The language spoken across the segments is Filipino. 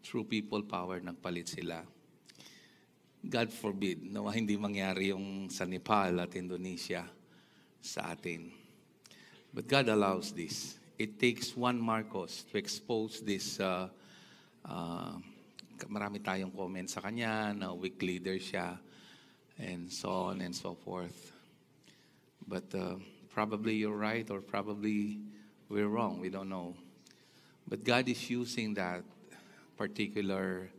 through people power, nagpalit sila. God forbid, nawa hindi mangyari yung sa Nepal at Indonesia sa atin. But God allows this. It takes one Marcos to expose this. Marami tayong comment sa kanya na weak leader siya and so on and so forth. But probably you're right or probably we're wrong. We don't know. But God is using that particular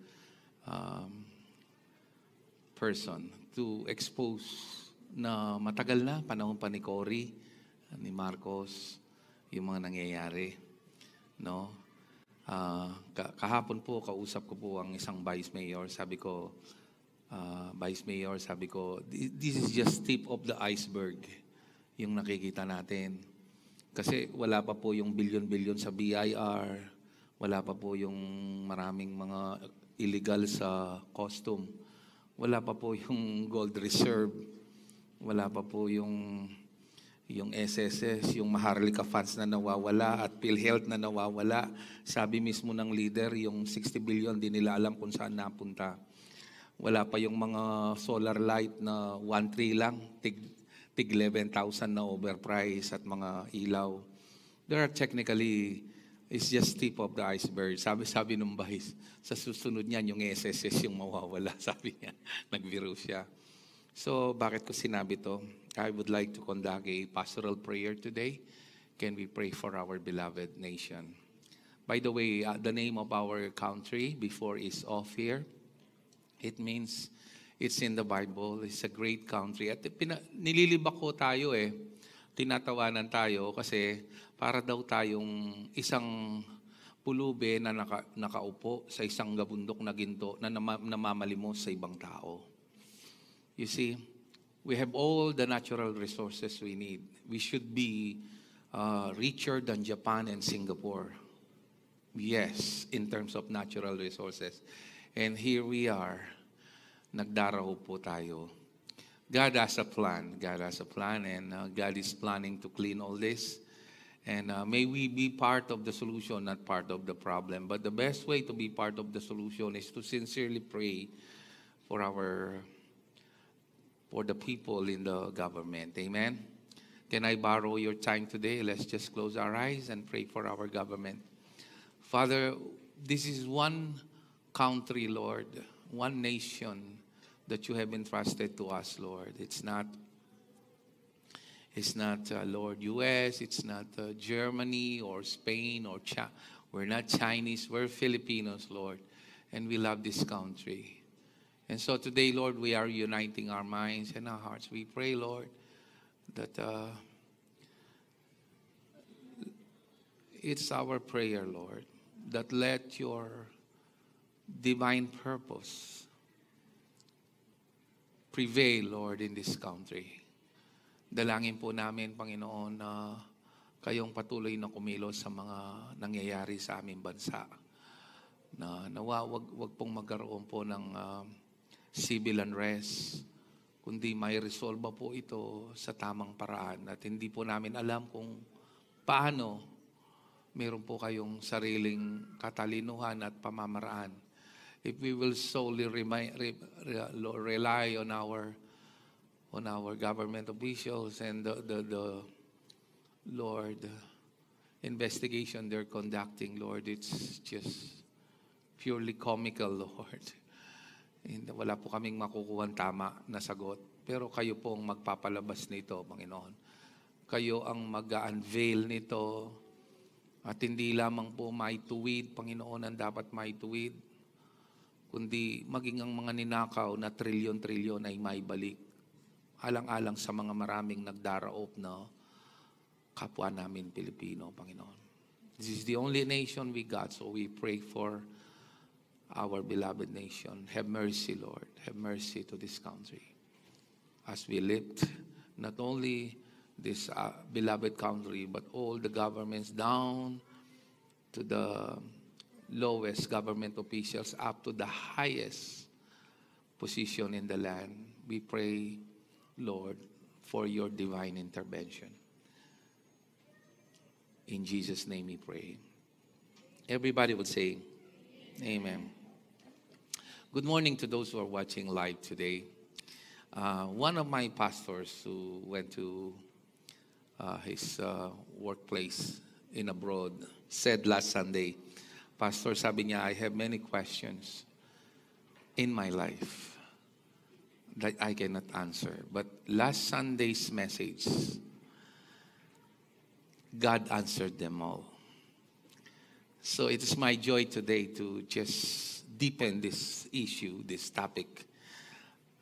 person to expose na matagal na, panahon pa ni Cory, ni Marcos, yung mga nangyayari. No? Kahapon po, kausap ko po ang isang vice mayor. Sabi ko, this is just tip of the iceberg yung nakikita natin. Kasi wala pa po yung bilyon-bilyon sa BIR, wala pa po yung maraming mga illegal sa custom, wala pa po yung gold reserve, wala pa po yung SSS, yung Maharlika funds na nawawala at PhilHealth na nawawala. Sabi mismo ng leader, yung 60 billion, di nila alam kung saan napunta. Wala pa yung mga solar light na 1-3 lang, tig 11,000 na overprice at mga ilaw. There are technically, it's just tip of the iceberg. Sabi nung bahis, sa susunod niyan, yung SSS yung mawawala, sabi niya. Nagbiro siya. So, bakit ko sinabi to? I would like to conduct a pastoral prayer today. Can we pray for our beloved nation? By the way, the name of our country before is off here. It means it's in the Bible. It's a great country. At nililibak ko tayo tinatawanan tayo kasi para daw tayong isang pulube na nakaupo sa isang gabundok na ginto na namamalimos sa ibang tao. You see, we have all the natural resources we need. We should be richer than Japan and Singapore. Yes, in terms of natural resources. And here we are. Nagdaraho po tayo. God has a plan. God has a plan and God is planning to clean all this. And may we be part of the solution, not part of the problem. But the best way to be part of the solution is to sincerely pray for the people in the government. Amen? Can I borrow your time today? Let's just close our eyes and pray for our government. Father, this is one country, Lord, one nation that you have entrusted to us, Lord. It's not Lord, U.S., it's not Germany or Spain or China. We're not Chinese, we're Filipinos, Lord, and we love this country. And so today, Lord, we are uniting our minds and our hearts. We pray, Lord, that it's our prayer, Lord, that let your divine purpose prevail, Lord, in this country. Dalangin po namin, Panginoon, na kayong patuloy na kumilos sa mga nangyayari sa aming bansa. Na wag pong magkaroon po ng civil unrest, kundi may resolve po ito sa tamang paraan. At hindi po namin alam kung paano meron po kayong sariling katalinuhan at pamamaraan. If we will solely rely on our government officials and the Lord, investigation they're conducting, Lord, it's just purely comical, Lord. Wala po kaming makukuhang tama na sagot. Pero kayo po ang magpapalabas nito, Panginoon. Kayo ang mag-unveil nito. At hindi lamang po maituwid, Panginoon, ang dapat maituwid, kundi maging ang mga ninakaw na trilyon-trilyon ay maibalik. Alang-alang sa mga maraming nagdaraop na kapwa namin Pilipino, Panginoon. This is the only nation we got, so we pray for our beloved nation. Have mercy, Lord. Have mercy to this country. As we lift not only this beloved country, but all the governments down to the lowest government officials up to the highest position in the land. We pray, Lord, for your divine intervention. In Jesus' name we pray. Everybody would say, Amen. Good morning to those who are watching live today. One of my pastors who went to his workplace in abroad said last Sunday, Pastor, sabi niya, I have many questions in my life that I cannot answer. But last Sunday's message, God answered them all. So it is my joy today to just deepen this issue, this topic,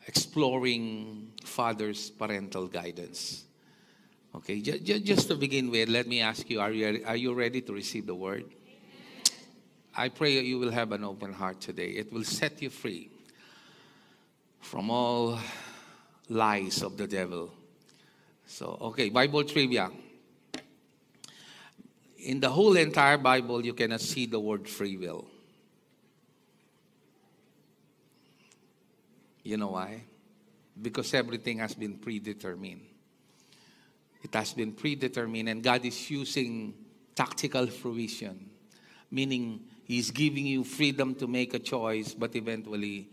exploring father's parental guidance. Okay, just to begin with, let me ask you, are you ready to receive the word? I pray that you will have an open heart today. It will set you free from all lies of the devil. So, okay, Bible trivia. In the whole entire Bible, you cannot see the word free will. You know why? Because everything has been predetermined. It has been predetermined, and God is using tactical fruition, meaning He's giving you freedom to make a choice, but eventually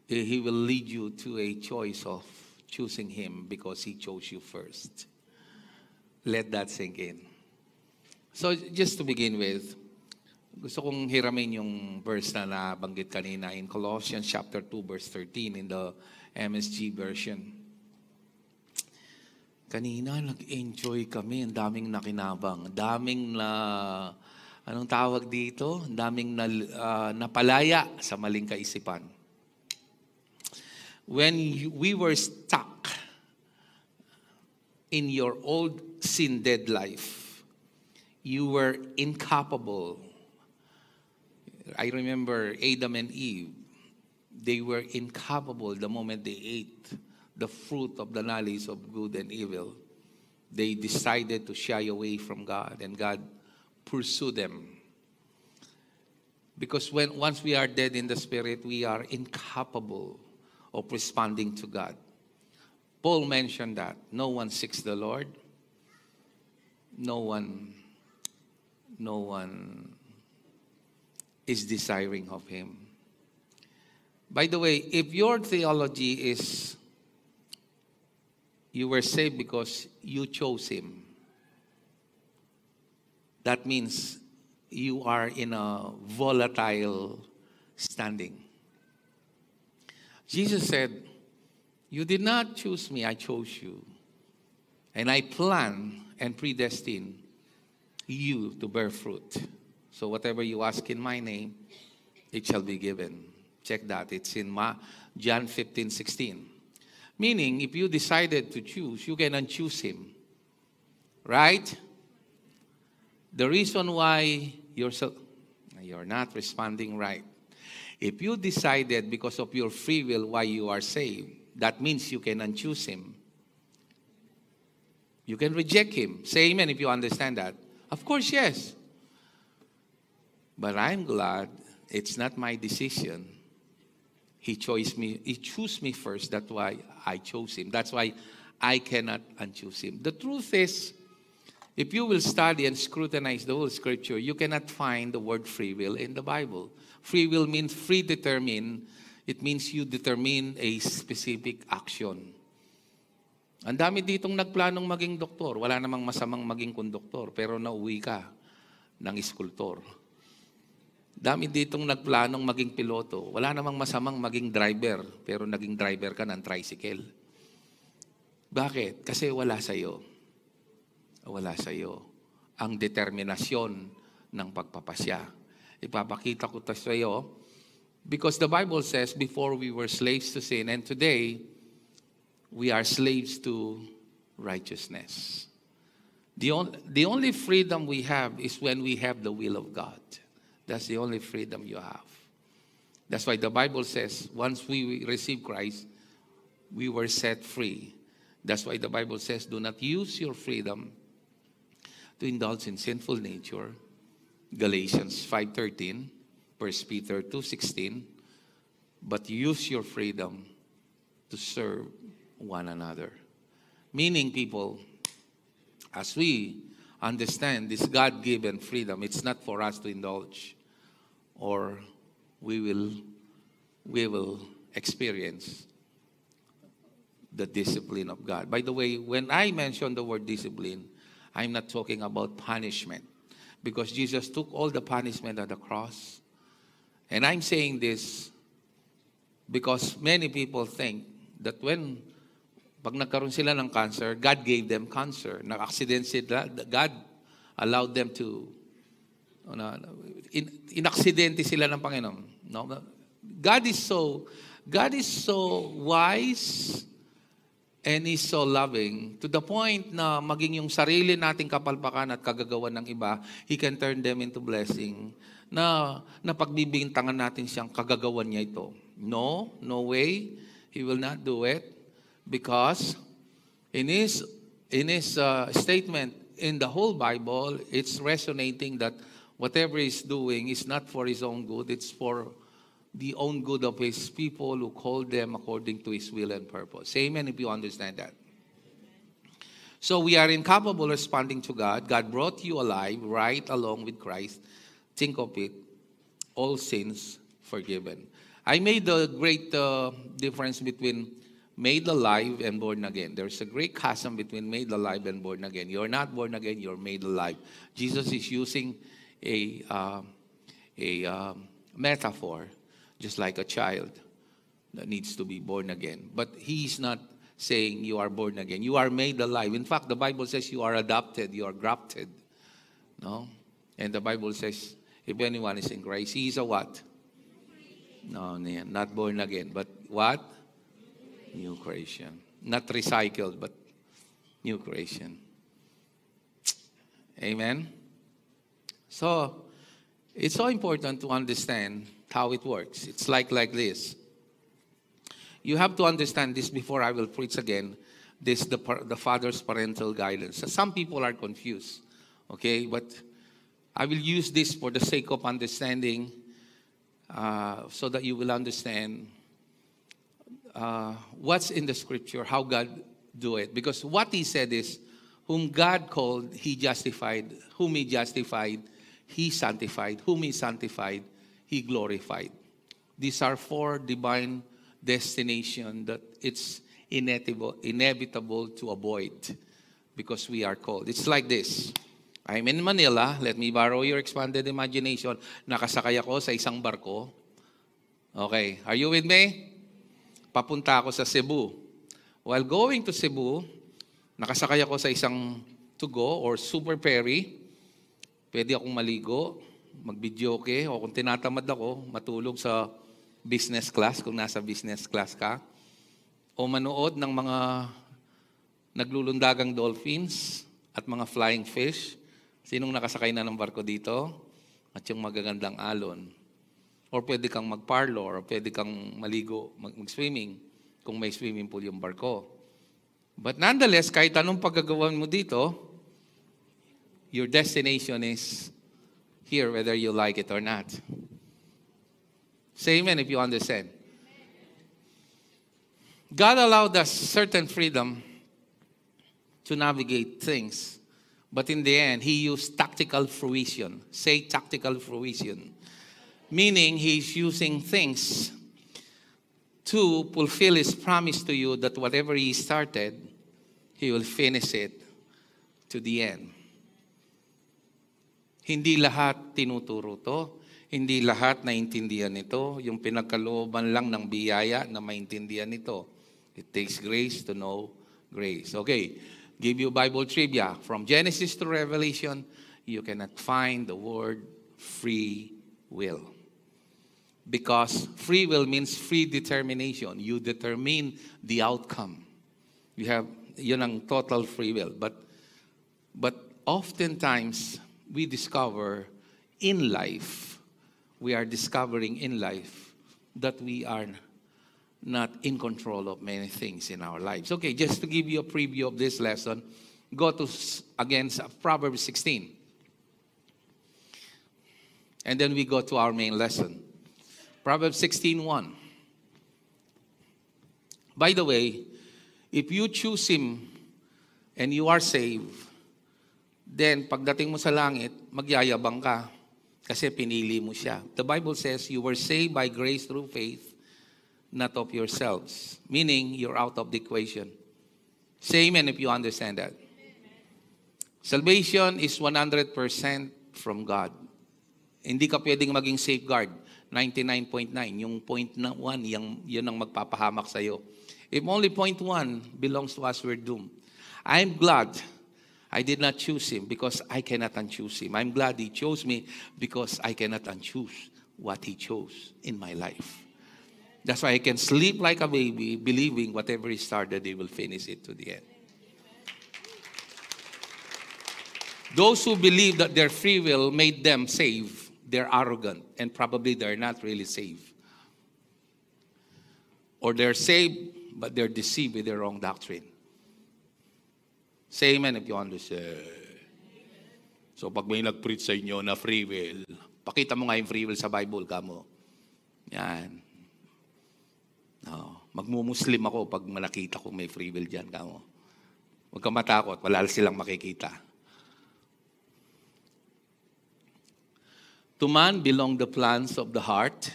He will lead you to a choice of choosing Him because He chose you first. Let that sink in. So just to begin with, gusto kong hiramin yung verse na nabanggit kanina in Colossians chapter 2 verse 13 in the MSG version. Kanina nag-enjoy kami, ang daming nakinabang, daming anong tawag dito? Daming napalaya sa maling kaisipan. When we were stuck in your old sin-dead life, you were incapable. I remember Adam and Eve. They were incapable the moment they ate the fruit of the knowledge of good and evil. They decided to shy away from God, and God pursued them. Because once we are dead in the spirit, we are incapable of responding to God. Paul mentioned that no one seeks the Lord. No one is desiring of Him. By the way, if your theology is you were saved because you chose Him, that means you are in a volatile standing. Jesus said, you did not choose me, I chose you. And I plan and predestined you to bear fruit. So whatever you ask in my name, it shall be given. Check that. It's in John 15:16. Meaning, if you decided to choose, you can unchoose Him. Right? The reason why you're not responding right. If you decided because of your free will why you are saved, that means you can unchoose Him. You can reject Him. Say amen if you understand that. Of course, yes. But I'm glad it's not my decision. He chose me first. That's why I chose Him. That's why I cannot unchoose Him. The truth is, if you will study and scrutinize the whole Scripture, you cannot find the word free will in the Bible. Free will means predetermined. It means you determine a specific action. Ang dami ditong nagplanong maging doktor. Wala namang masamang maging konduktor, pero nauwi ka ng iskultor. Dami ditong nagplanong maging piloto. Wala namang masamang maging driver, pero naging driver ka ng tricycle. Bakit? Kasi wala sa'yo. Wala sa'yo ang determinasyon ng pagpapasya. Ipapakita ko ito sa'yo because the Bible says before we were slaves to sin, and today we are slaves to righteousness. The only freedom we have is when we have the will of God. That's the only freedom you have. That's why the Bible says once we receive Christ, we were set free. That's why the Bible says do not use your freedom to indulge in sinful nature. Galatians 5:13, 1 Peter 2:16, but use your freedom to serve one another. Meaning, people, as we understand this God-given freedom, it's not for us to indulge or we will experience the discipline of God. By the way, when I mention the word discipline, I'm not talking about punishment, because Jesus took all the punishment at the cross. And I'm saying this because many people think that pag nagkaroon sila ng cancer, God gave them cancer. Nag-accident sila, God allowed them to, inaksidente sila ng Panginoon. No? God is so wise and He's so loving to the point na maging yung sarili nating kapalpakan at kagagawan ng iba, He can turn them into blessing na pagbibintangan natin siyang kagagawan niya ito. No way. He will not do it, because in his statement in the whole Bible, it's resonating that whatever He's doing is not for His own good, it's for the own good of His people who called them according to His will and purpose. Amen, if you understand that. So we are incapable of responding to God. God brought you alive right along with Christ. Think of it, all sins forgiven. I made the great difference between made alive and born again. There's a great chasm between made alive and born again. You're not born again, you're made alive. Jesus is using a metaphor, just like a child that needs to be born again. But He's not saying you are born again. You are made alive. In fact, the Bible says you are adopted, you are grafted. No? And the Bible says, if anyone is in Christ, he is a what? No, not born again. But what? New creation. Not recycled, but new creation. Amen? So, it's so important to understand how it works. It's like this. You have to understand this before I will preach again. This, the Father's parental guidance. Some people are confused. Okay? But I will use this for the sake of understanding, so that you will understand what's in the Scripture, how God do it. Because what He said is, whom God called, He justified. Whom He justified, He sanctified. Whom He sanctified, He glorified. These are 4 divine destinations that it's inevitable to avoid because we are called. It's like this. I'm in Manila. Let me borrow your expanded imagination. Nakasakay ako sa isang barko. Okay. Are you with me? Papunta ako sa Cebu. While going to Cebu, nakasakay ako sa isang to-go or super ferry. Pwede akong maligo, mag-videoke, o kung tinatamad ako, matulog sa business class, kung nasa business class ka. O manood ng mga naglulundagang dolphins at mga flying fish. Sinong nakasakay na ng barko dito? At yung magagandang alon. Or pwede kang mag-parlor, or pwede kang maligo, mag-swimming, kung may swimming pool yung barko. But nonetheless, kahit anong paggagawan mo dito, your destination is here, whether you like it or not. Say amen if you understand. God allowed us certain freedom to navigate things. But in the end, He used tactical fruition. Say tactical fruition. Meaning, He's using things to fulfill His promise to you that whatever He started, He will finish it to the end. Hindi lahat tinuturo to. Hindi lahat naintindihan ito. Yung pinagkalooban lang ng biyaya na maintindihan ito. It takes grace to know grace. Okay. Give you Bible trivia. From Genesis to Revelation, you cannot find the word free will. Because free will means free determination. You determine the outcome. You have, yun ang total free will. But oftentimes, we discover in life, we are discovering in life that we are not in control of many things in our lives. Okay, just to give you a preview of this lesson, go to, again, Proverbs 16. And then we go to our main lesson. Proverbs 16:1. By the way, if you choose Him and you are saved, then pagdating mo sa langit, magyayabang ka. Kasi pinili mo siya. The Bible says, you were saved by grace through faith, not of yourselves. Meaning, you're out of the equation. Say amen if you understand that. Salvation is 100% from God. Hindi ka pwedeng maging safeguard. 99.9. Yung 0.1, yun ang magpapahamak sa'yo. If only 0.1 belongs to us, we're doomed. I'm glad I did not choose him because I cannot unchoose him. I'm glad he chose me because I cannot unchoose what he chose in my life. That's why I can sleep like a baby, believing whatever he started, he will finish it to the end. Those who believe that their free will made them saved, they're arrogant, and probably they're not really saved. Or they're saved, but they're deceived with their wrong doctrine. Say amen if you understand. So pag may nag-preach sa inyo na free will, pakita mo nga yung free will sa Bible, kamo. Yan. No. Magmumuslim ako pag nakita ko may free will dyan, kamo. Huwag kang matakot, wala silang makikita. To man belong the plans of the heart,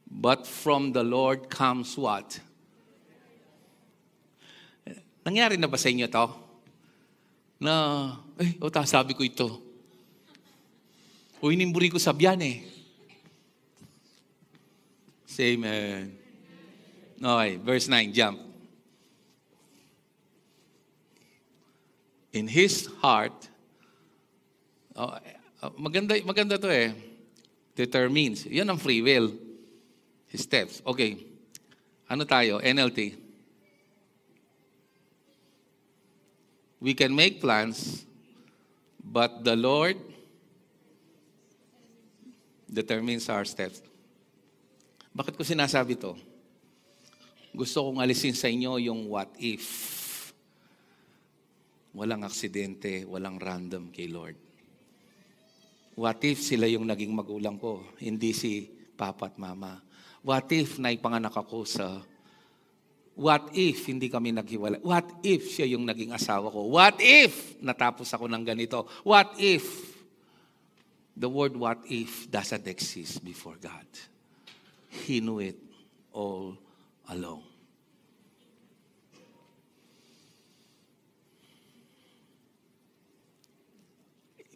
but from the Lord comes what? Nangyari na ba sa inyo to? Na, sabi ko ito. O inimburi ko sabyan eh. Say amen. Okay, verse 9, jump. In his heart, maganda to eh. Determines. Yan ang free will. His steps. Okay. Ano tayo? NLT. We can make plans, but the Lord determines our steps. Bakit ko sinasabi to? Gusto kong alisin sa inyo yung what if. Walang aksidente, walang random kay Lord. What if sila yung naging magulang ko, hindi si Papa at Mama? What if naipanganak ako sa... What if hindi kami naghiwalay? What if siya yung naging asawa ko? What if natapos ako ng ganito? What if? The word what if doesn't exist before God. He knew it all along.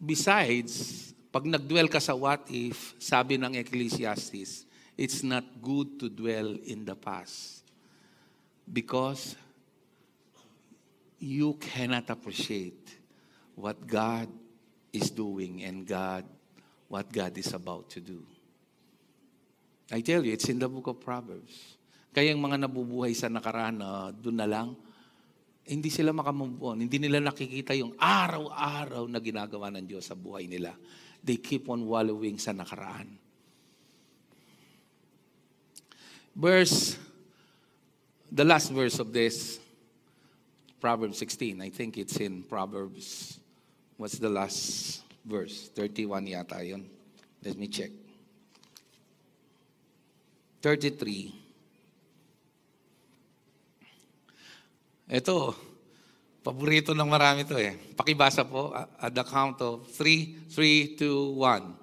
Besides, pag nagdwell ka sa what if, sabi ng Ecclesiastes, it's not good to dwell in the past. Because you cannot appreciate what God is doing and what God is about to do. I tell you, it's in the book of Proverbs. Kaya yung mga nabubuhay sa nakaraan na doon na lang, hindi sila makamove on. Hindi nila nakikita yung araw-araw na ginagawa ng Diyos sa buhay nila. They keep on wallowing sa nakaraan. The last verse of this, Proverbs 16. I think it's in Proverbs. What's the last verse? 31 yata yun. Let me check. 33. Ito, paborito ng marami to eh. Pakibasa po at the count of 3, 2, 1.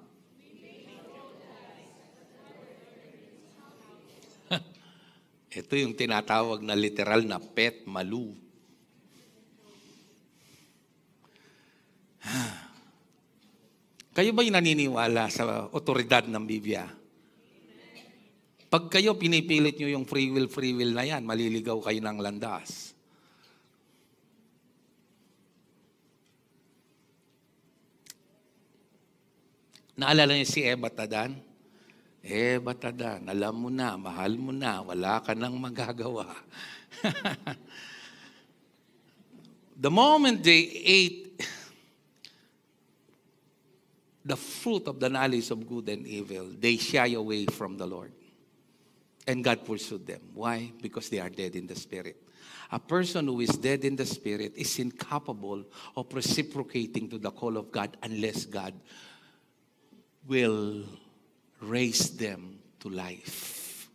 Ito yung tinatawag na literal na pet malu. Kayo ba yung naniniwala sa otoridad ng Biblia? Pag kayo pinipilit nyo yung free will na yan, maliligaw kayo ng landas. Naalala niyo si Eva Tadan? Batadan, alam mo na, mahal mo na, wala ka nang magagawa. The moment they ate the fruit of the knowledge of good and evil, they shy away from the Lord. And God pursued them. Why? Because they are dead in the spirit. A person who is dead in the spirit is incapable of reciprocating to the call of God unless God will raise them to life.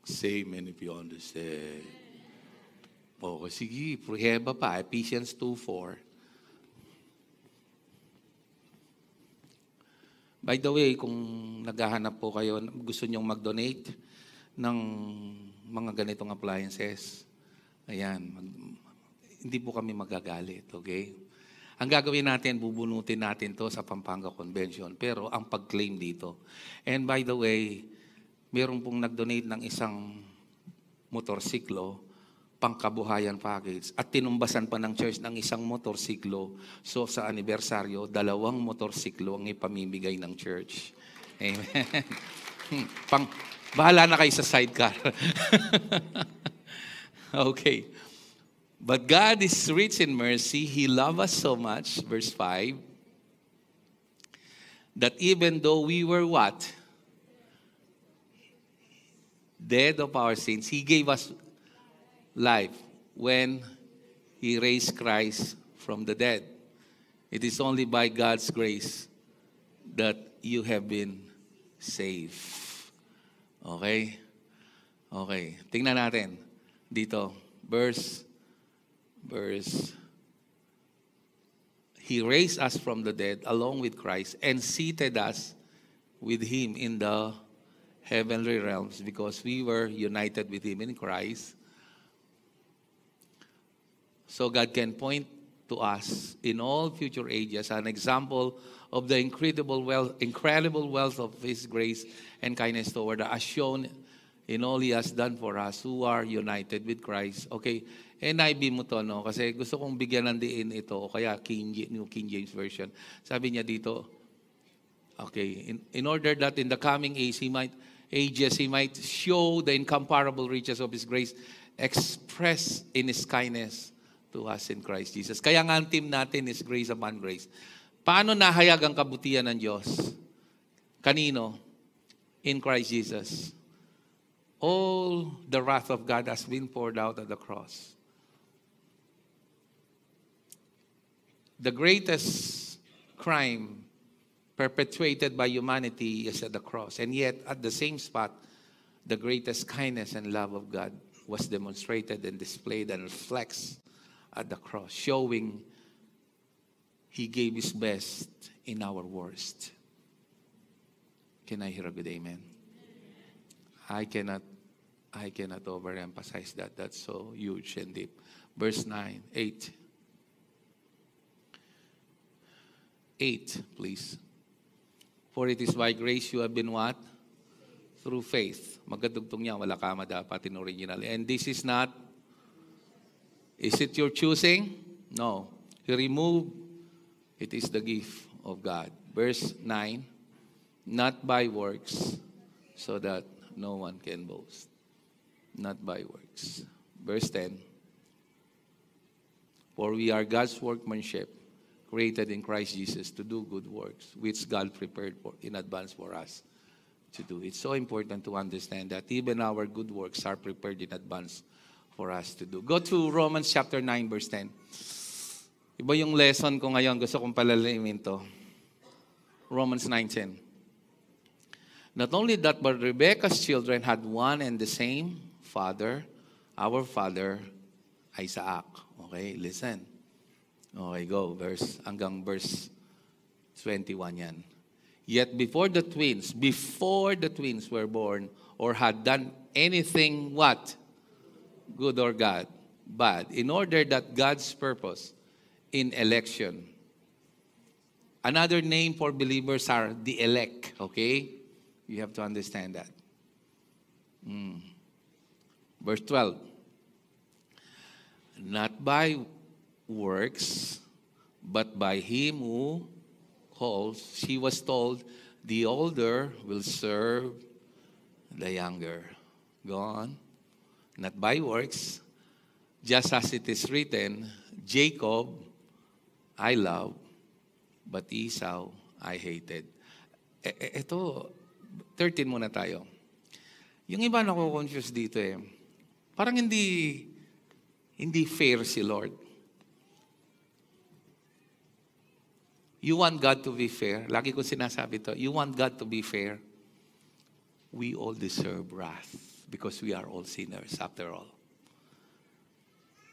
Say amen if you understand. O, sige, Pruheba pa, Ephesians 2:4. By the way, kung naghahanap po kayo, gusto nyong mag-donate ng mga ganitong appliances, ayan, hindi po kami magagalit, okay? Ang gagawin natin, bubunutin natin to sa Pampanga Convention, pero ang pag-claim dito. And by the way, meron pong nag-donate ng isang motorsiklo, pangkabuhayan package, at tinumbasan pa ng church ng isang motorsiklo. So sa anibersaryo, 2 motorsiklo ang ipamimigay ng church. Amen. Bahala na kayo sa sidecar. Okay. But God is rich in mercy. He loved us so much, verse 5, that even though we were what? Dead of our sins, He gave us life when He raised Christ from the dead. It is only by God's grace that you have been saved. Okay? Okay. Tingnan natin dito. Verse. He raised us from the dead along with Christ and seated us with Him in the heavenly realms because we were united with Him in Christ. So God can point to us in all future ages an example of the incredible wealth of His grace and kindness toward us, as shown in all He has done for us who are united with Christ. Okay, NIV mo to, no? Kasi gusto kong bigyan ng diin ito, o kaya New King James Version. Sabi niya dito, okay, in order that in the coming He might show the incomparable riches of His grace expressed in His kindness to us in Christ Jesus. Kaya nga ang team natin is grace upon grace. Paano nahayag ang kabutihan ng Diyos? Kanino? In Christ Jesus. All the wrath of God has been poured out at the cross. The greatest crime perpetuated by humanity is at the cross. And yet, at the same spot, the greatest kindness and love of God was demonstrated and displayed and reflects at the cross, showing He gave His best in our worst. Can I hear a good amen? I cannot overemphasize that. That's so huge and deep. Verse 9, 8. 8, please. For it is by grace you have been what? Through faith. Magkadugtong niya, wala kama dapat in original. And this is not. Is it your choosing? No. He removed. It is the gift of God. Verse 9. Not by works, so that no one can boast. Not by works. Verse 10. For we are God's workmanship, created in Christ Jesus to do good works, which God prepared in advance for us to do. It's so important to understand that even our good works are prepared in advance for us to do. Go to Romans chapter 9, verse 10. Iba yung lesson ko ngayon. Gusto kong palalimin to. Romans 9:10. Not only that, but Rebekah's children had one and the same father, our father, Isaac. Okay, listen. Okay, go. Hanggang verse 21 yan. Yet before the twins were born or had done anything, what? Good or bad, in order that God's purpose in election. Another name for believers are the elect, okay? You have to understand that. Verse 12. Not by works, but by Him who calls. She was told, the older will serve the younger. Go on. Not by works, just as it is written, Jacob I love, but Esau I hated. Ito, 13 muna tayo. Yung iba nako-confuse dito eh. Parang hindi fair si Lord. You want God to be fair? Lagi ko sinasabi to, you want God to be fair? We all deserve wrath because we are all sinners after all.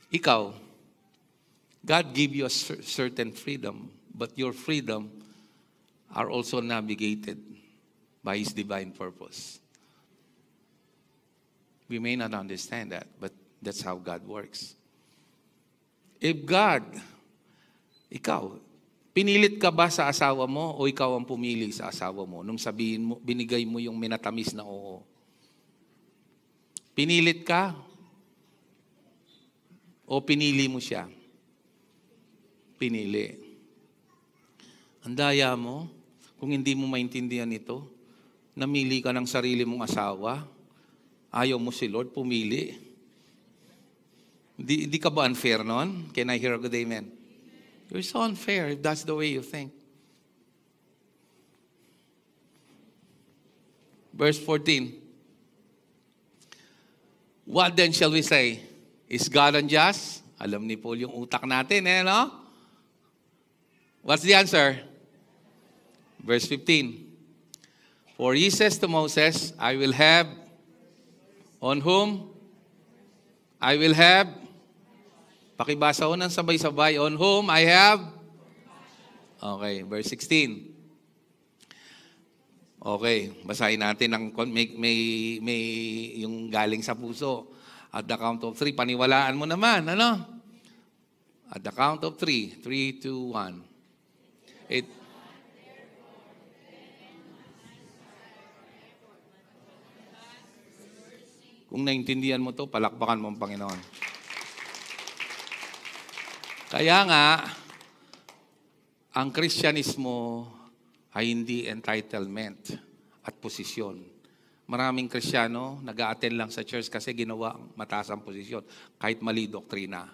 Ikaw, God give you a certain freedom, but your freedom are also navigated by His divine purpose. We may not understand that, but that's how God works. If God, ikaw, pinilit ka ba sa asawa mo o ikaw ang pumili sa asawa mo nung sabihin mo, binigay mo yung minatamis na oo? Pinilit ka o pinili mo siya? Pinili. Ang daya mo, kung hindi mo maintindihan ito, namili ka ng sarili mong asawa, ayaw mo si Lord, pumili. Di ka ba unfair nun? Can I hear a good amen? You're so unfair if that's the way you think. Verse 14. What then shall we say? Is God unjust? Alam ni Paul yung utak natin, no? What's the answer? Verse 15. For he says to Moses, I will have on whom? I will have. Pakibasa ko ng sabay-sabay. On whom I have. Okay, verse 16. Okay, basahin natin ang may yung galing sa puso. At the count of 3, paniwalaan mo naman, ano? At the count of 3, 3, 2, 1. Kung naintindihan mo to, palakpakan mo ang Panginoon. Kaya nga, ang Kristyanismo ay hindi entitlement at posisyon. Maraming Kristiyano nag-a-attend lang sa church kasi ginawa ang mataas ang posisyon, kahit mali doktrina.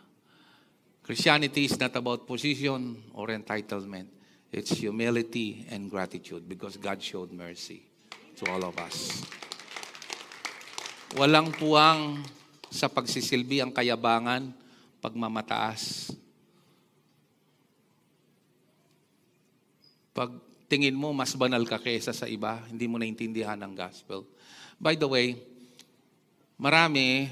Christianity is not about position or entitlement. It's humility and gratitude because God showed mercy to all of us. Walang puwang sa pagsisilbi ang kayabangan, pagmamataas. Pag tingin mo, mas banal ka kesa sa iba, hindi mo naintindihan ang gospel. By the way, marami,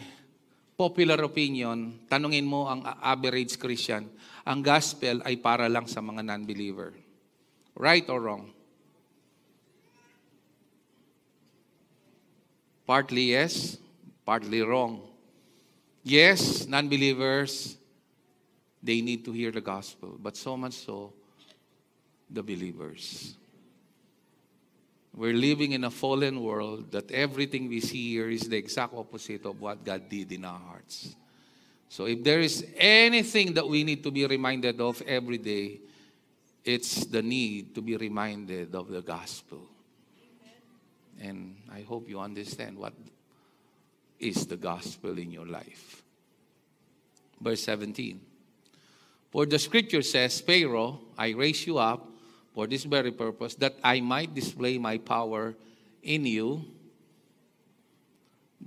popular opinion, tanungin mo ang average Christian, ang gospel ay para lang sa mga non-believer. Right or wrong? Partly yes, partly wrong. Yes, non-believers, they need to hear the gospel, but so much so, the believers. We're living in a fallen world that everything we see here is the exact opposite of what God did in our hearts. So if there is anything that we need to be reminded of every day, it's the need to be reminded of the gospel. And I hope you understand what is the gospel in your life. Verse 17. For the scripture says, Pharaoh, I raise you up for this very purpose, that I might display my power in you,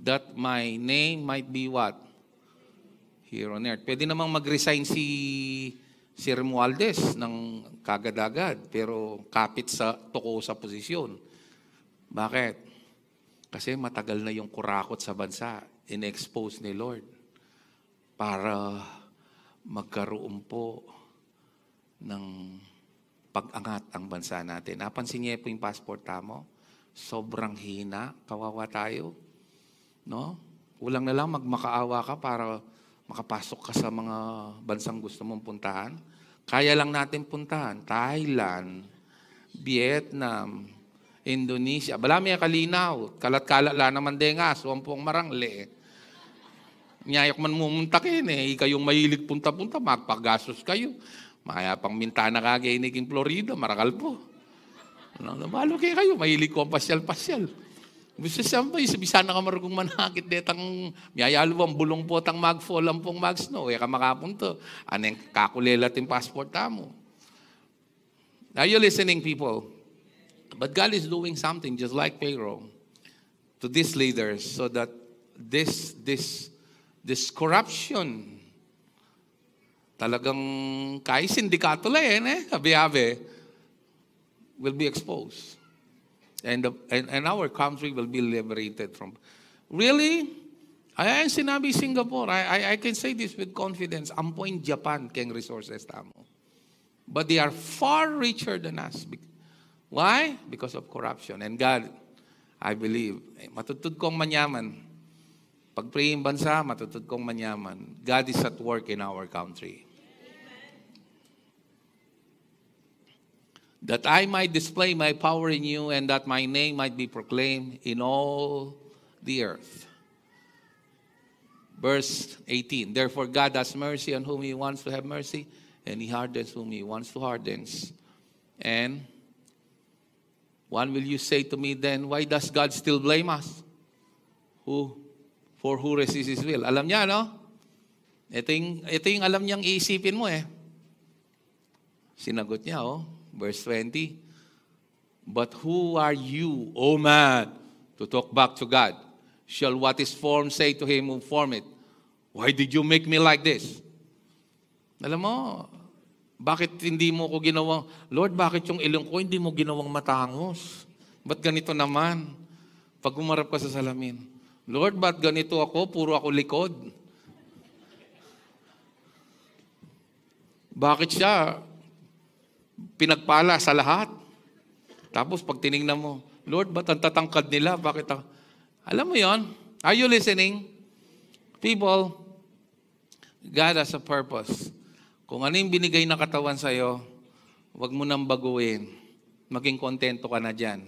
that my name might be what? Here on earth. Pwede namang mag-resign si Romualdez ng kagad-agad, pero kapit sa tuko sa posisyon. Bakit? Kasi matagal na yung kurakot sa bansa, in-expose ni Lord para magkaroon po ng pag-angat ang bansa natin. Napansin niyo po yung passport mo? Sobrang hina, kawawa tayo. No? Kulang na lang magmakaawa ka para makapasok ka sa mga bansang gusto mong puntahan. Kaya lang natin puntahan. Thailand, Vietnam, Indonesia. Balami kalinaw. Kalat-kalat la naman dengas. Wampong marangle. Niyayok man mumuntakin eh. Kayong mahilig punta-punta, magpagasos kayo. Maya pang mintana kagayiniking Florida, marakal po. Namalo kayo, mahilig ko ang pasyal-pasyal. Bisa siyempre, bisa na ka marugong manakit detang miyayalo ang bulong po tang mag-fall ang pong mag-snow. Ka makapunto. Anong kakulelat yung passport mo. Are you listening, people? But God is doing something just like Pharaoh to these leaders so that this corruption talagang kahit sindikato lang habi-habi will be exposed. And our country will be liberated from. Really? Ay, ang sinabi Singapore, I can say this with confidence, ampoin Japan keng resources tamo. But they are far richer than us. Why? Because of corruption. And God, I believe, matutud kong manyaman. Pag praying bansa, matutud kong manyaman. God is at work in our country. That I might display my power in you and that my name might be proclaimed in all the earth. Verse 18, therefore God has mercy on whom he wants to have mercy, and he hardens whom he wants to harden. And one will you say to me then, why does God still blame us? For who resists his will? Alam niya, no? Ito yung alam niyang iisipin mo eh. Sinagot niya, verse 20. But who are you, O man, to talk back to God? Shall what is formed say to him who formed it, why did you make me like this? Alam mo, bakit hindi mo ko ginawang, Lord, bakit yung ilong ko hindi mo ginawang matangos? Ba't ganito naman? Pag umarap ka sa salamin, Lord, ba't ganito ako? Puro ako likod. Bakit siya pinagpala sa lahat? Tapos pag tinignan mo, Lord, ba't ang tatangkad nila? Bakit ako? Alam mo yon? Are you listening? People, God has a purpose. Kung ano yung binigay na katawan sa'yo, huwag mo nang baguhin. Maging kontento ka na dyan.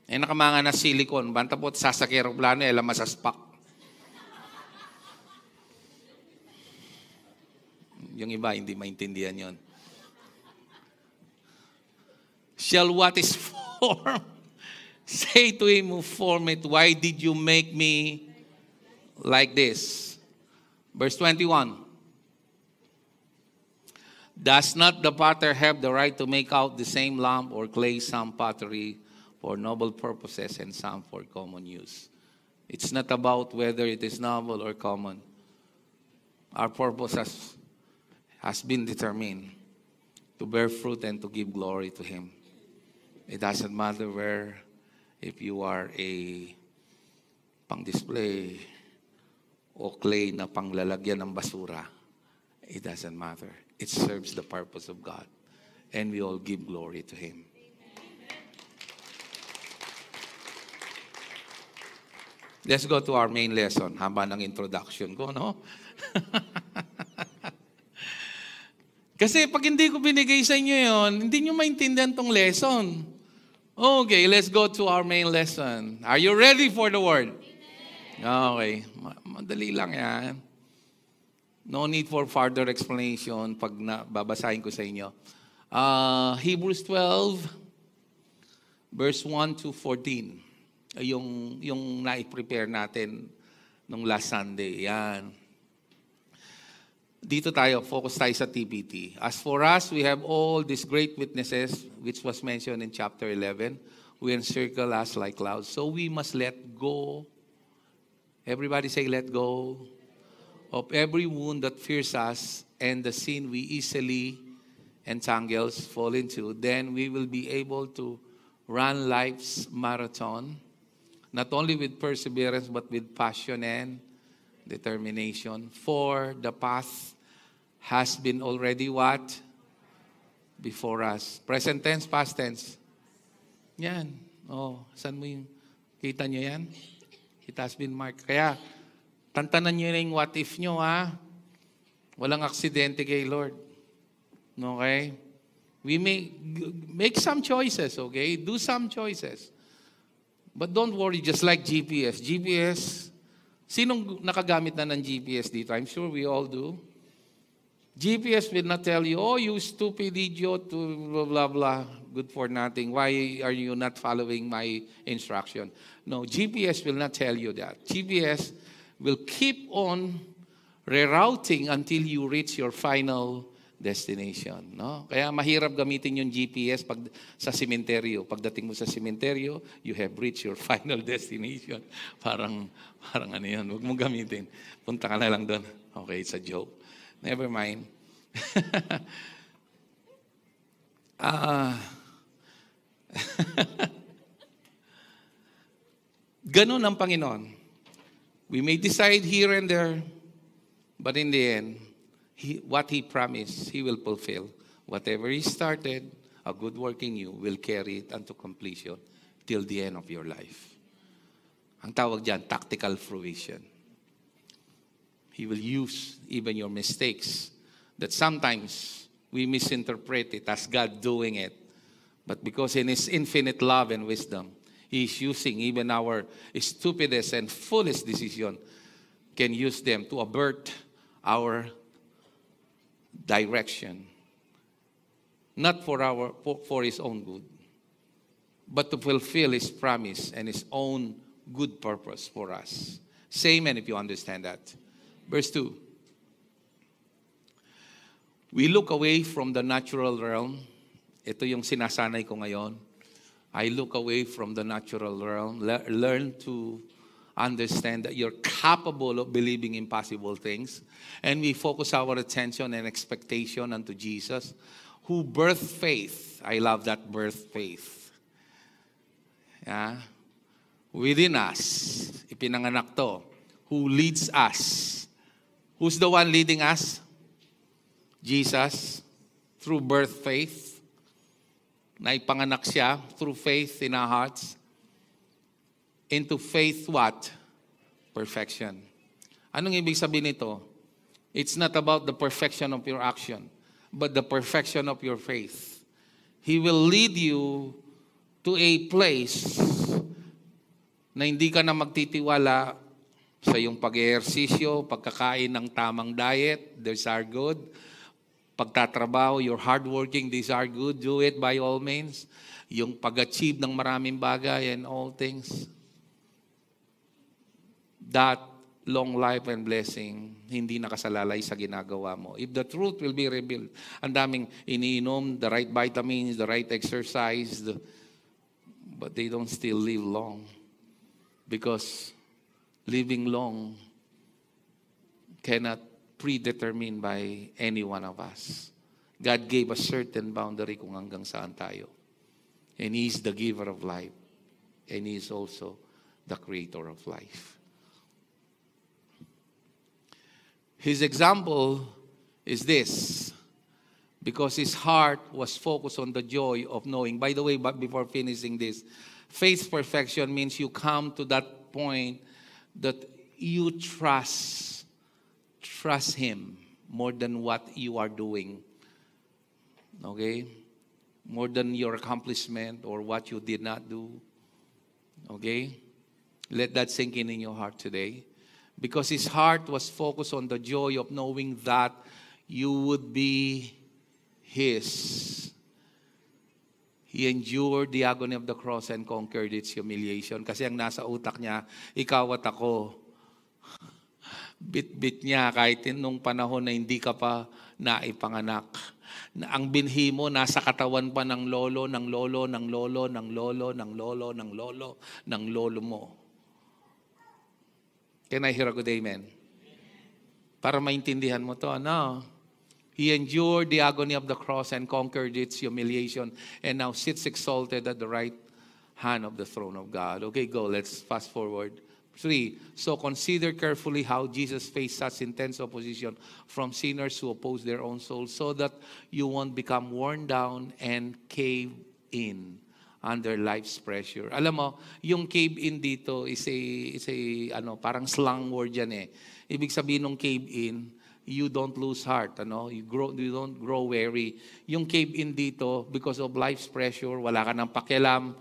Nakamanga na silicone, banta po sasakay aeroplano, alam masaspak. Yung iba, hindi maintindihan yon. Shall what is formed say to him who formed it, why did you make me like this? Verse 21. Does not the potter have the right to make out the same lump or clay, some pottery for noble purposes and some for common use? It's not about whether it is noble or common. Our purpose has been determined to bear fruit and to give glory to him. It doesn't matter where, if you are a pang-display o clay na panglalagyan ng basura, it doesn't matter. It serves the purpose of God. And we all give glory to him. Let's go to our main lesson. Haba ng introduction ko, no? Kasi pag hindi ko binigay sa inyo yon, hindi nyo maintindihan tong lesson. Okay, let's go to our main lesson. Are you ready for the word? Okay, madali lang yan. No need for further explanation pag babasahin ko sa inyo. Hebrews 12, verse 1 to 14. Yung na-prepare natin nung last Sunday. Yan. Dito tayo, focus tayo sa TPT. As for us, we have all these great witnesses, which was mentioned in chapter 11, who encircle us like clouds. So we must let go. Everybody say, let go. Of every wound that fears us and the sin we easily entangles fall into. Then we will be able to run life's marathon, not only with perseverance, but with passion and determination. For the path has been already what? Before us. Present tense, past tense. Yan. Saan mo yung, kita nyo yan? It has been marked. Kaya, tantanan nyo na yung what if nyo, ha? Walang aksidente kay Lord. Okay? We make some choices, okay? Do some choices. But don't worry, just like GPS. GPS, sinong nakagamit na ng GPS dito? I'm sure we all do. GPS will not tell you, oh, you stupid idiot, blah, blah, blah, good for nothing. Why are you not following my instruction? No, GPS will not tell you that. GPS will keep on rerouting until you reach your final destination. No? Kaya mahirap gamitin yung GPS pag sa sementeryo. Pagdating mo sa sementeryo, you have reached your final destination. Parang ano yan, huwag mong gamitin. Punta ka na lang doon. Okay, it's a joke. Never mind. Ganun ang Panginoon. We may decide here and there, but in the end, what He promised, He will fulfill. Whatever He started, a good work in you will carry it unto completion till the end of your life. Ang tawag dyan, tactical fruition. He will use even your mistakes that sometimes we misinterpret it as God doing it. But because in His infinite love and wisdom, He is using even our stupidest and foolish decision, can use them to avert our direction. Not for His own good, but to fulfill His promise and His own good purpose for us. Say amen if you understand that. Verse 2. We look away from the natural realm. Ito yung sinasanay ko ngayon. I look away from the natural realm. Learn to understand that you're capable of believing impossible things. And we focus our attention and expectation unto Jesus, who birthed faith. I love that, birth faith. Yeah. Within us. Ipinanganak to. Who leads us. Who's the one leading us? Jesus. Through birth faith. Naipanganak siya through faith in our hearts. Into faith what? Perfection. Anong ibig sabihin nito? It's not about the perfection of your action, but the perfection of your faith. He will lead you to a place na hindi ka na magtitiwala sa iyong pag-ehersisyo, pagkakain ng tamang diet, these are good. Pagtatrabaho, you're hardworking, these are good, do it by all means. Yung pag-achieve ng maraming bagay and all things. That long life and blessing, hindi nakasalalay sa ginagawa mo. If the truth will be revealed, ang daming iniinom, the right vitamins, the right exercise, but they don't still live long. Because living long cannot predetermined by any one of us. God gave a certain boundary kung hanggang saan tayo. And He is the giver of life. And He is also the creator of life. His example is this. Because His heart was focused on the joy of knowing. By the way, but before finishing this, faith perfection means you come to that point that you trust Him more than what you are doing. Okay? More than your accomplishment or what you did not do. Okay? Let that sink in your heart today. Because His heart was focused on the joy of knowing that you would be His. He endured the agony of the cross and conquered its humiliation. Kasi ang nasa utak niya, ikaw at ako, bit-bit niya kahit nung panahon na hindi ka pa naipanganak. Na ang binhi mo nasa katawan pa ng lolo, ng lolo, ng lolo, ng lolo, ng lolo, ng lolo, ng lolo mo. Can I hear a good amen? Para maintindihan mo to, no? He endured the agony of the cross and conquered its humiliation and now sits exalted at the right hand of the throne of God. Okay, go. Let's fast forward. 3, so consider carefully how Jesus faced such intense opposition from sinners who oppose their own souls so that you won't become worn down and cave in under life's pressure. Alam mo, yung cave in dito is a parang slang word yan eh. Ibig sabihin ng cave in, you don't lose heart, you don't grow weary. Yung cave in dito, because of life's pressure, wala ka ng pakialam,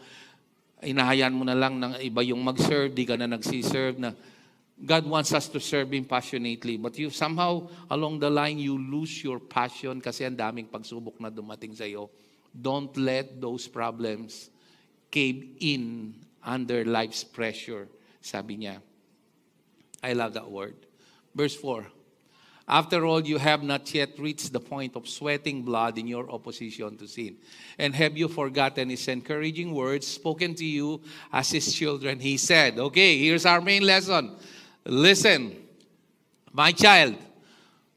inahayan mo na lang ng iba yung mag-serve, di ka na nagsiserve na. God wants us to serve Him passionately. But you somehow, along the line, you lose your passion kasi ang daming pagsubok na dumating sa iyo. Don't let those problems cave in under life's pressure, sabi niya. I love that word. Verse 4. After all, you have not yet reached the point of sweating blood in your opposition to sin. And have you forgotten His encouraging words spoken to you as His children? He said, okay, here's our main lesson. Listen, my child,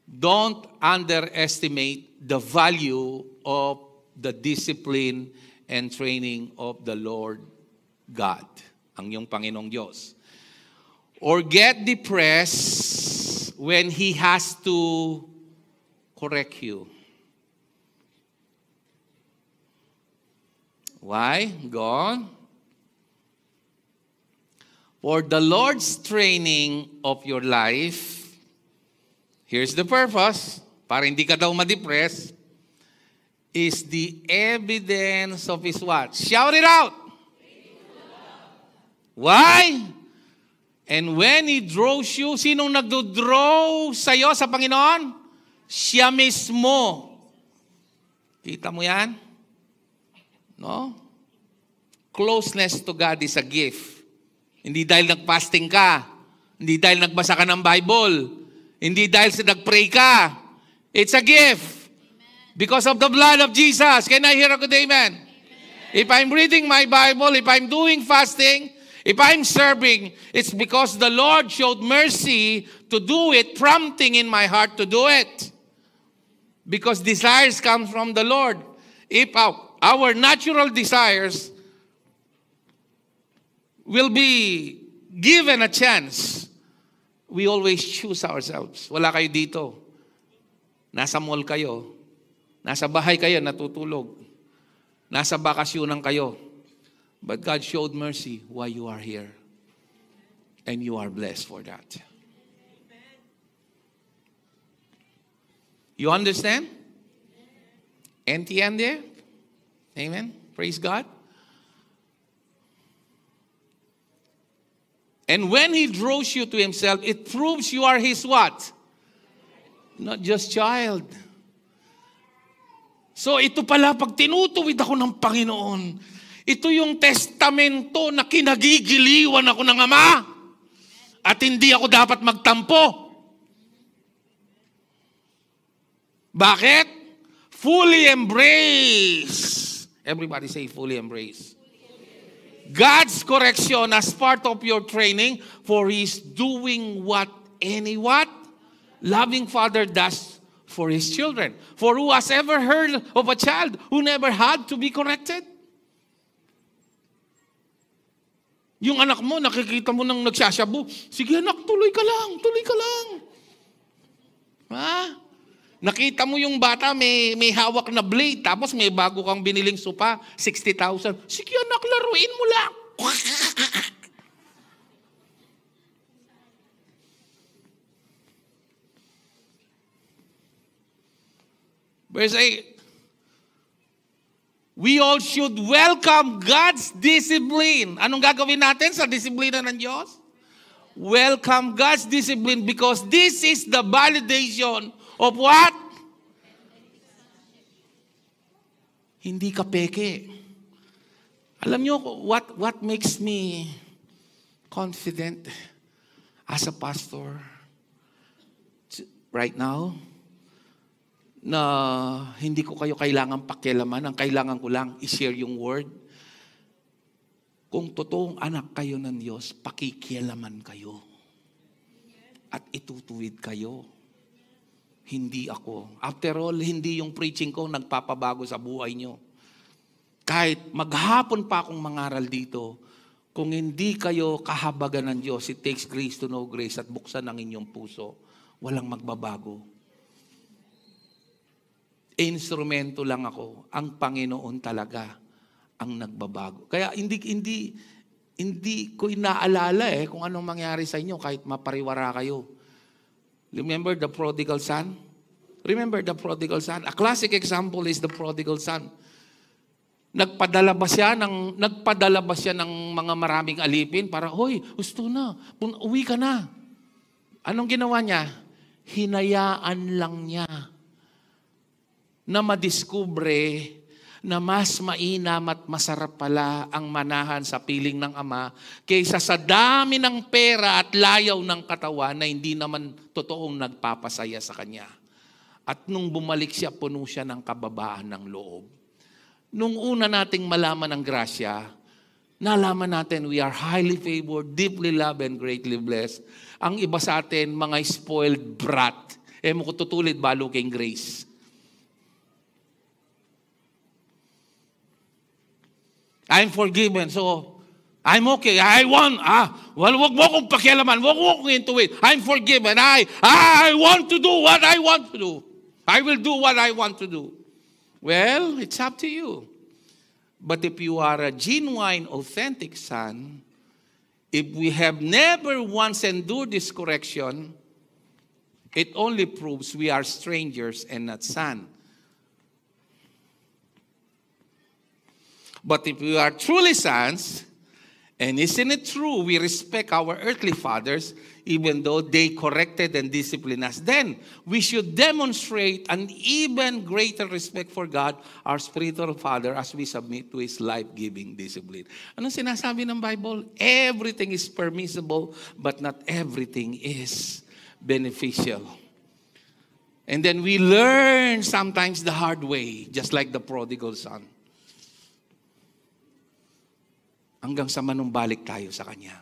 don't underestimate the value of the discipline and training of the Lord God, ang iyong Panginoong Diyos. or get depressed when he has to correct you. Why? Go on. For the Lord's training of your life, here's the purpose, para hindi ka daw ma-depress, is the evidence of His what? Shout it out! Why? And when He draws you, sinong nagdo-draw sa'yo sa Panginoon? Siya mismo. Kita mo yan? No? Closeness to God is a gift. Hindi dahil nag-fasting ka. Hindi dahil nagbasa ka ng Bible. Hindi dahil nag-pray ka. It's a gift. Amen. Because of the blood of Jesus. Can I hear a good amen? Amen? If I'm reading my Bible, if I'm doing fasting, if I'm serving, it's because the Lord showed mercy to do it, prompting in my heart to do it. Because desires come from the Lord. If our natural desires will be given a chance, we always choose ourselves. Wala kayo dito. Nasa mall kayo. Nasa bahay kayo, natutulog. Nasa bakasyonan kayo. But God showed mercy why you are here. And you are blessed for that. You understand? NTN there? Amen. Praise God. And when He draws you to Himself, it proves you are His what? Not just child. So ito pala, pag tinutuwid ako ng Panginoon, ito yung testamento na kinagigiliwan ako ng Ama. At hindi ako dapat magtampo. Bakit? Fully embrace. Everybody say fully embrace. God's correction as part of your training, for He's doing what any what? Loving father does for his children. For who has ever heard of a child who never had to be corrected? Yung anak mo, nakikita mo nang nagsasyabu, sige anak, tuloy ka lang, tuloy ka lang. Ha? Nakita mo yung bata, may hawak na blade, tapos may bago kang biniling sopa, 60,000. Sige anak, laruin mo lang. Verse 8. We all should welcome God's discipline. Anong gagawin natin sa disiplina ng Diyos? Welcome God's discipline because this is the validation of what? Hindi ka peke. Alam niyo what makes me confident as a pastor right now? Na hindi ko kayo kailangan pakialaman. Ang kailangan ko lang i-share yung word. Kung totoong anak kayo ng Diyos, pakikialaman kayo. At itutuwid kayo. Hindi ako. After all, hindi yung preaching ko nagpapabago sa buhay nyo. Kahit maghapon pa akong mangaral dito, kung hindi kayo kahabagan ng Diyos, it takes grace to know grace at buksan ang inyong puso, walang magbabago. Instrumento lang ako. Ang Panginoon talaga ang nagbabago. Kaya hindi ko inaalala kung anong mangyari sa inyo kahit mapariwara kayo. Remember the prodigal son? Remember the prodigal son? A classic example is the prodigal son. Nagpadala ba siya ng mga maraming alipin para, hoy, gusto na, uwi ka na. Anong ginawa niya? Hinayaan lang niya na madiskubre na mas mainam at masarap pala ang manahan sa piling ng Ama kaysa sa dami ng pera at layaw ng katawan na hindi naman totoong nagpapasaya sa kanya. At nung bumalik siya, puno siya ng kababaan ng loob. Nung una nating malaman ang grasya, nalaman natin we are highly favored, deeply loved, and greatly blessed. Ang iba sa atin, mga spoiled brat. Mo ko tutulid balo kayong grace. I'm forgiven. So, I'm okay. I want, wag mo akong pakialaman. Wag mo akong intuit. I'm forgiven. I want to do what I want to do. I will do what I want to do. Well, it's up to you. But if you are a genuine, authentic son, if we have never once endured this correction, it only proves we are strangers and not sons. But if we are truly sons, and isn't it true we respect our earthly fathers even though they corrected and disciplined us, then we should demonstrate an even greater respect for God, our spiritual Father, as we submit to His life-giving discipline. Anong sinasabi ng Bible? Everything is permissible, but not everything is beneficial. And then we learn sometimes the hard way, just like the prodigal son. Hanggang sa manumbalik tayo sa Kanya.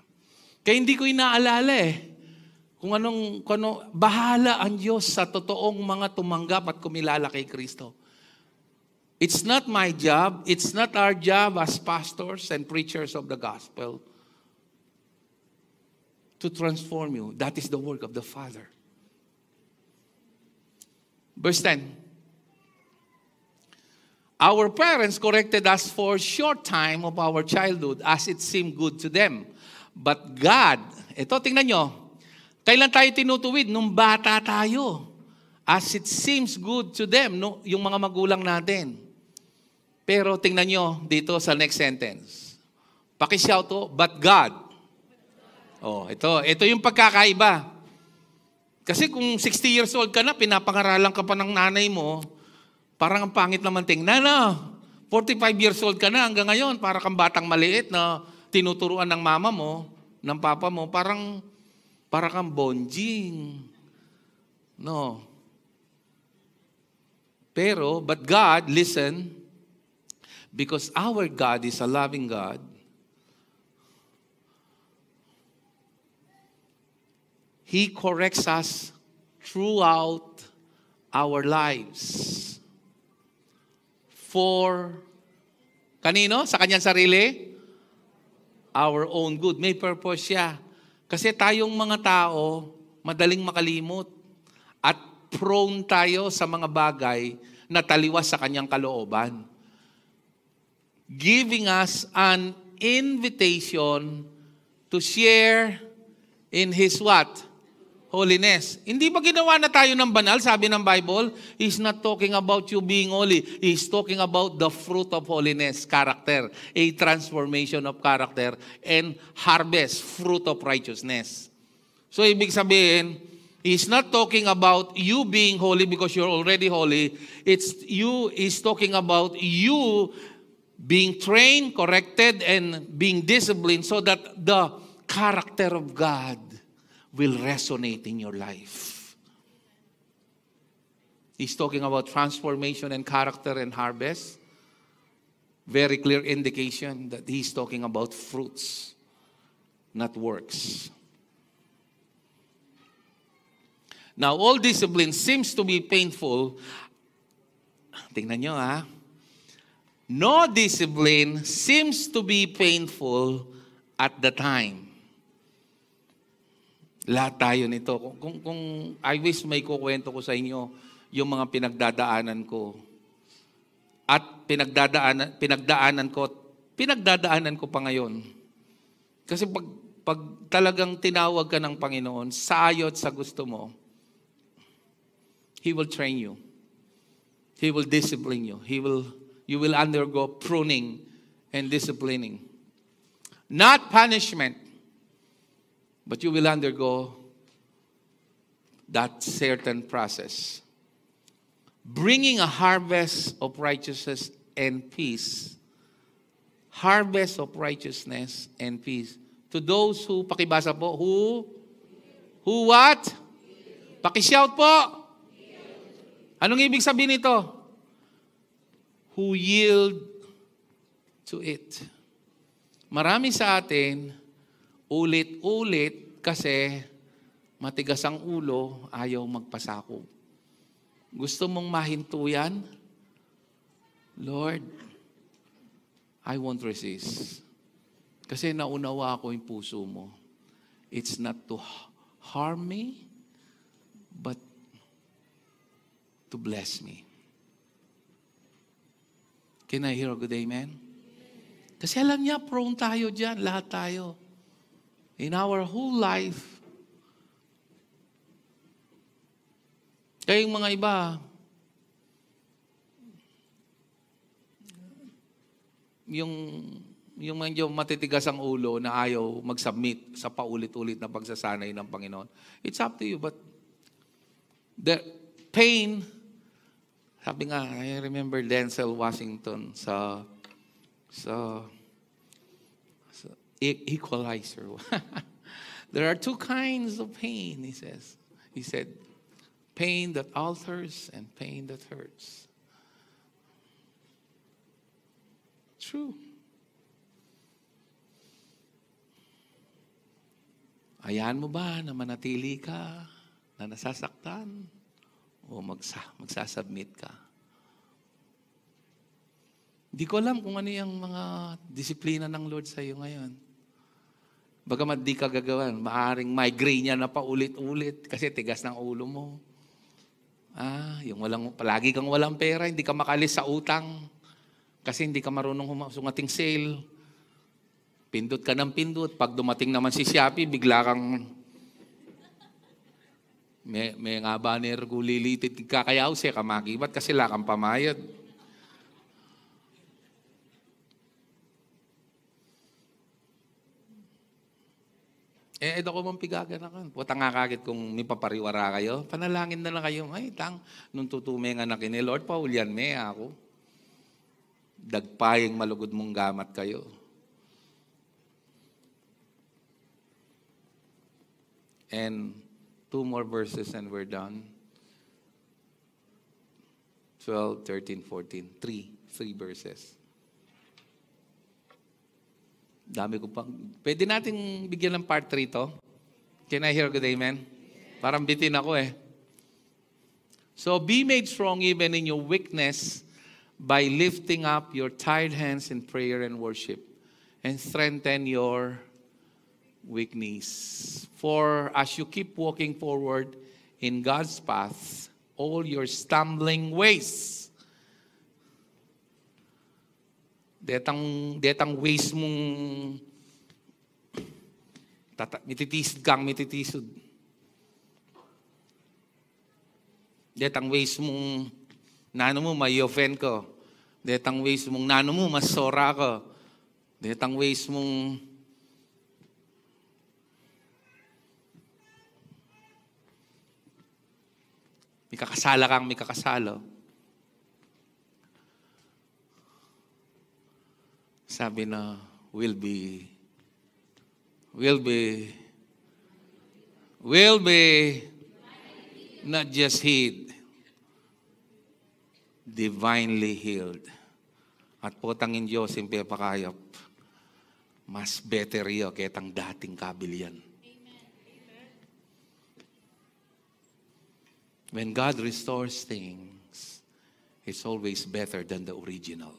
Kaya hindi ko inaalala kung ano, bahala ang Diyos sa totoong mga tumanggap at kumilala kay Kristo. It's not my job, it's not our job as pastors and preachers of the gospel to transform you. That is the work of the Father. Verse 10. Our parents corrected us for a short time of our childhood as it seemed good to them. But God, ito tingnan nyo, kailan tayo tinutuwid? Nung bata tayo. As it seems good to them, no? Yung mga magulang natin. Pero tingnan nyo dito sa next sentence. Pakishout to, but God. Oh, ito yung pagkakaiba. Kasi kung 60 years old ka na, pinapangaralan ka pa ng nanay mo, parang ang pangit naman tingnan na. 45 years old ka na hanggang ngayon, para kang batang maliit na tinuturuan ng mama mo, ng papa mo, para kang bonjing. No. Pero, but God, listen, because our God is a loving God, He corrects us throughout our lives. For, kanino? Sa kanyang sarili? Our own good. May purpose siya. Kasi tayong mga tao, madaling makalimot. At prone tayo sa mga bagay na taliwas sa kanyang kalooban. Giving us an invitation to share in His what? Holiness. Hindi ba ginawa na tayo ng banal? Sabi ng Bible, He's not talking about you being holy. He's talking about the fruit of holiness, character, a transformation of character, and harvest, fruit of righteousness. So, ibig sabihin, He's not talking about you being holy because you're already holy. He's talking about you being trained, corrected, and being disciplined so that the character of God will resonate in your life. He's talking about transformation and character and harvest. Very clear indication that He's talking about fruits, not works. Now, all discipline seems to be painful. Tingnan nyo No discipline seems to be painful at the time. Lahat tayo nito. Kung I wish may kukwento ko sa inyo yung mga pinagdadaanan ko. At pinagdaanan ko pa ngayon. Kasi pag talagang tinawag ka ng Panginoon, sa ayot sa gusto mo, He will train you. He will discipline you. You will undergo pruning and disciplining. Not punishment. But you will undergo that certain process. Bringing a harvest of righteousness and peace. Harvest of righteousness and peace. To those who, pakibasa po, who what? Pakishout po. Anong ibig sabihin nito? Who yield to it. Marami sa atin, ulit-ulit kasi matigas ang ulo, ayaw magpasako. Gusto mong mahinto yan? Lord, I won't resist. Kasi naunawa ko yung puso mo. It's not to harm me, but to bless me. Can I hear a good amen? Kasi alam niya, prone tayo dyan, lahat tayo. In our whole life. Kaya yung mga iba, yung medyo matitigas ang ulo na ayaw mag-submit sa paulit-ulit na pagsasanay ng Panginoon. It's up to you, but the pain, sabi nga, I remember Denzel Washington sa Equalizer. There are two kinds of pain, he says. He said, pain that alters and pain that hurts. True. Hayaan mo ba na manatili ka, na nasasaktan, o magsasubmit ka? Hindi ko alam kung ano yung mga disiplina ng Lord sa iyo ngayon. Bagamat di ka gagawan, maaaring migraine yan na paulit-ulit kasi tigas ng ulo mo. Yung palagi kang walang pera, hindi ka makalis sa utang kasi hindi ka marunong sumating sale. Pindot ka ng pindot. Pag dumating naman si Shopee, bigla kang may nga banner lilitit kakayaw siya kamakibat kasi lakang pamayad. Edo ko mong pigaganakan. Puta nga kagit kung may papariwara kayo. Panalangin na lang kayo. Ay, nung tutumay nga na kini Lord, paulyan me ako. Dagpayeng malugod mong gamat kayo. And 2 more verses and we're done. 12, 13, 14. 3 verses. Dami ko pang... Pwede nating bigyan ng part 3 to? Can I hear good amen? Parang bitin ako eh. So be made strong even in your weakness by lifting up your tired hands in prayer and worship and strengthen your weak knees. For as you keep walking forward in God's path, all your stumbling ways, detang ways mong mititisod kang mititisod. Detang ways mong nano mo may offend ko. Detang ways mong nano mo masora ko. Detang ways mong may kakasala kang may kakasalo. Sabi na, will be not just healed, divinely healed. At potangin Diyos yung pepakayap, mas better yun ketang dating kabilyan. When God restores things, it's always better than the original.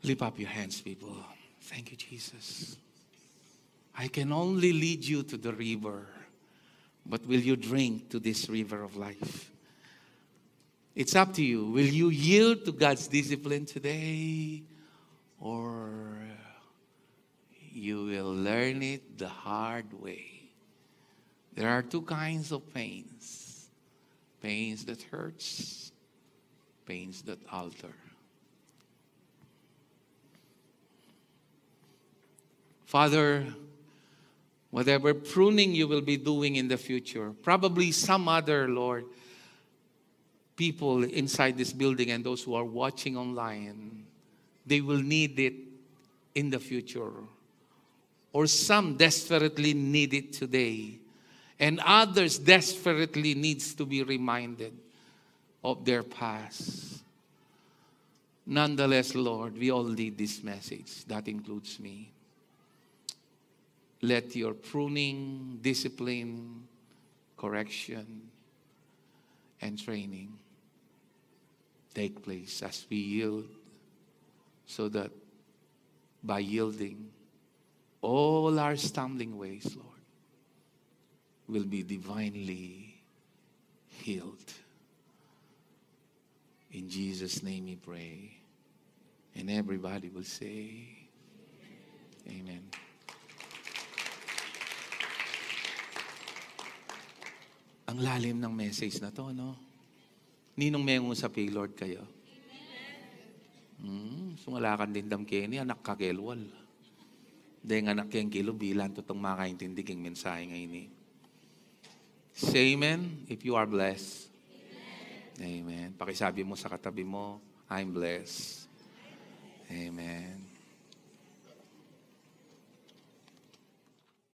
Lift up your hands, people. Thank you, Jesus. I can only lead you to the river, but will you drink to this river of life? It's up to you. Will you yield to God's discipline today, or you will learn it the hard way? There are 2 kinds of pains. Pains that hurts, pains that alter. Father, whatever pruning you will be doing in the future, probably some other, Lord, people inside this building and those who are watching online, they will need it in the future. Or some desperately need it today. And others desperately needs to be reminded of their past. Nonetheless, Lord, we all need this message. That includes me. Let your pruning, discipline, correction, and training take place as we yield, so that by yielding, all our stumbling ways, Lord, will be divinely healed. In Jesus' name we pray. And everybody will say, Amen. Ang lalim ng message na to, no? Ninong mengo sa Lord kayo? Sumalakan din dam kini, anak kakelwal. Dahil anak keng kilo, bilan to itong makaintindi king mensahe ngayon eh. Say amen if you are blessed. Amen. Pakisabi mo sa katabi mo, I'm blessed. Amen.